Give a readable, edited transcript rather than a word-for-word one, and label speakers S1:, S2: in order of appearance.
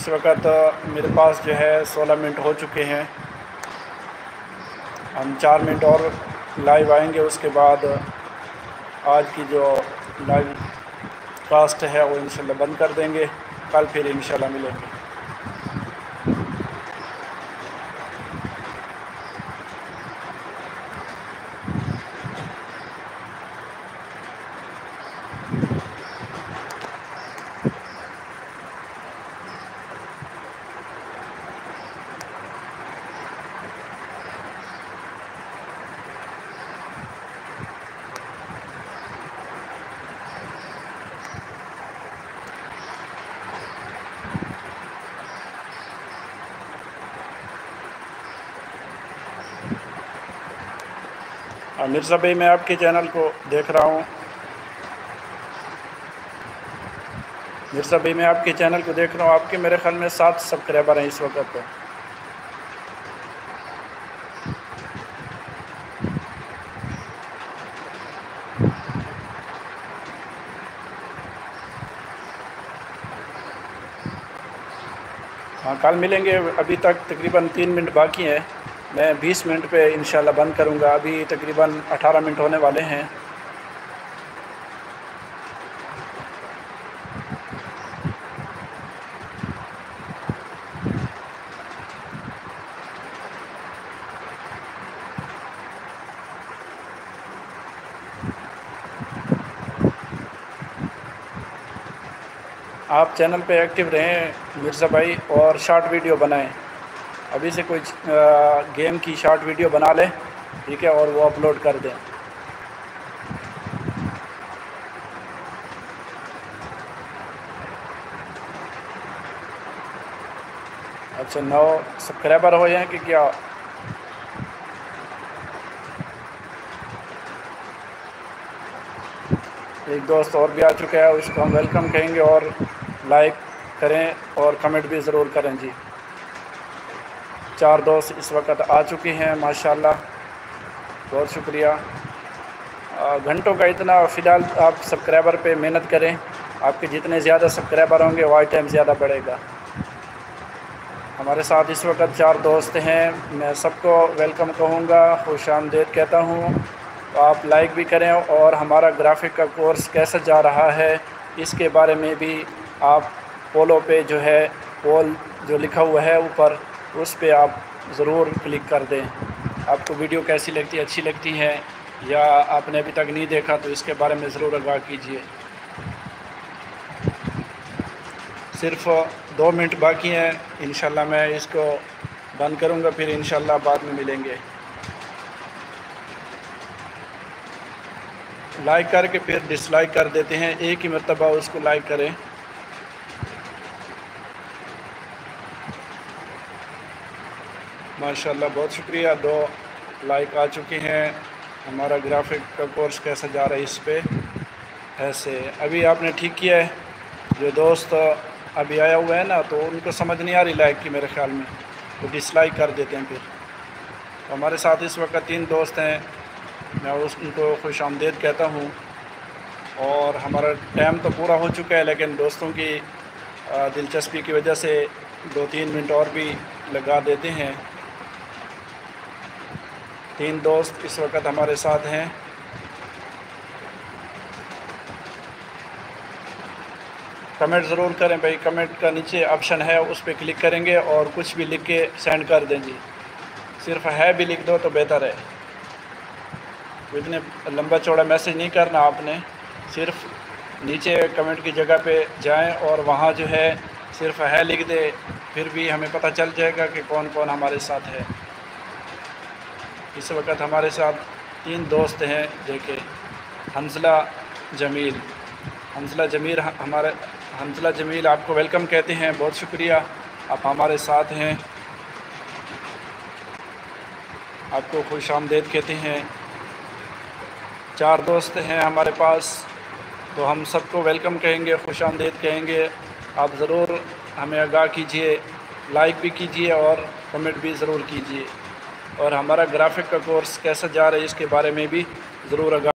S1: इस वक्त मेरे पास जो है 16 मिनट हो चुके हैं। हम 4 मिनट और लाइव आएंगे, उसके बाद आज की जो लाइव कास्ट है वो इंशाल्लाह बंद कर देंगे। कल फिर इंशाल्लाह मिलेंगे। मिर्ज़ा भाई, मैं आपके चैनल को देख रहा हूँ। मिर्ज़ा भाई, मैं आपके चैनल को देख रहा हूँ। आपके मेरे ख्याल में 7 सब्सक्राइबर हैं इस वक्त तो। हाँ, कल मिलेंगे। अभी तक तकरीबन 3 मिनट बाकी हैं। मैं 20 मिनट पे इंशाल्लाह बंद करूँगा। अभी तकरीबन 18 मिनट होने वाले हैं। आप चैनल पे एक्टिव रहें मिर्ज़ा भाई, और शॉर्ट वीडियो बनाएं। अभी से कोई गेम की शॉर्ट वीडियो बना लें, ठीक है, और वो अपलोड कर दें। अच्छा, 9 सब्सक्राइबर हो हैं कि क्या? एक दोस्त और भी आ चुका है, उसको हम वेलकम कहेंगे और लाइक करें और कमेंट भी ज़रूर करें जी। 4 दोस्त इस वक्त आ चुके हैं माशाल्लाह, बहुत शुक्रिया। घंटों का इतना फ़िलहाल आप सब्सक्राइबर पे मेहनत करें। आपके जितने ज़्यादा सब्सक्राइबर होंगे वॉच टाइम ज़्यादा बढ़ेगा। हमारे साथ इस वक्त 4 दोस्त हैं। मैं सबको वेलकम कहूँगा, खुश आमदीद कहता हूँ। तो आप लाइक भी करें, और हमारा ग्राफिक का कोर्स कैसा जा रहा है इसके बारे में भी आप पोलो पे जो है पोल जो लिखा हुआ है ऊपर, उस पे आप ज़रूर क्लिक कर दें। आपको वीडियो कैसी लगती है, अच्छी लगती है या आपने अभी तक नहीं देखा तो इसके बारे में ज़रूर आगाह कीजिए। सिर्फ़ 2 मिनट बाकी हैं। इंशाल्लाह मैं इसको बंद करूँगा, फिर इंशाल्लाह बाद में मिलेंगे। लाइक करके फिर डिसलाइक कर देते हैं, एक ही मरतबा उसको लाइक करें। माशाल्लाह, बहुत शुक्रिया। 2 लाइक आ चुके हैं। हमारा ग्राफिक का कोर्स कैसा जा रहा है इस पे ऐसे। अभी आपने ठीक किया है। जो दोस्त अभी आया हुआ है ना, तो उनको समझ नहीं आ रही लाइक की मेरे ख़्याल में, तो डिसलाइक कर देते हैं फिर। तो हमारे साथ इस वक्त 3 दोस्त हैं। मैं उनको खुश आमदीद कहता हूँ। और हमारा टाइम तो पूरा हो चुका है, लेकिन दोस्तों की दिलचस्पी की वजह से 2-3 मिनट और भी लगा देते हैं। 3 दोस्त इस वक्त हमारे साथ हैं। कमेंट ज़रूर करें भाई। कमेंट का नीचे ऑप्शन है, उस पर क्लिक करेंगे और कुछ भी लिख के सेंड कर दें जी। सिर्फ है भी लिख दो तो बेहतर है। इतने लंबा चौड़ा मैसेज नहीं करना आपने। सिर्फ नीचे कमेंट की जगह पे जाएं और वहाँ जो है सिर्फ है लिख दे, फिर भी हमें पता चल जाएगा कि कौन कौन हमारे साथ है। इस वक्त हमारे साथ 3 दोस्त हैं। देखिए, हंसला जमील। हंसला जमील आपको वेलकम कहते हैं। बहुत शुक्रिया, आप हमारे साथ हैं। आपको खुश आमदीद कहते हैं। 4 दोस्त हैं हमारे पास, तो हम सबको वेलकम कहेंगे, खुश आमदीद कहेंगे। आप ज़रूर हमें आगाह कीजिए, लाइक भी कीजिए और कमेंट भी ज़रूर कीजिए। और हमारा ग्राफिक का कोर्स कैसा जा रहा है इसके बारे में भी ज़रूर आगाह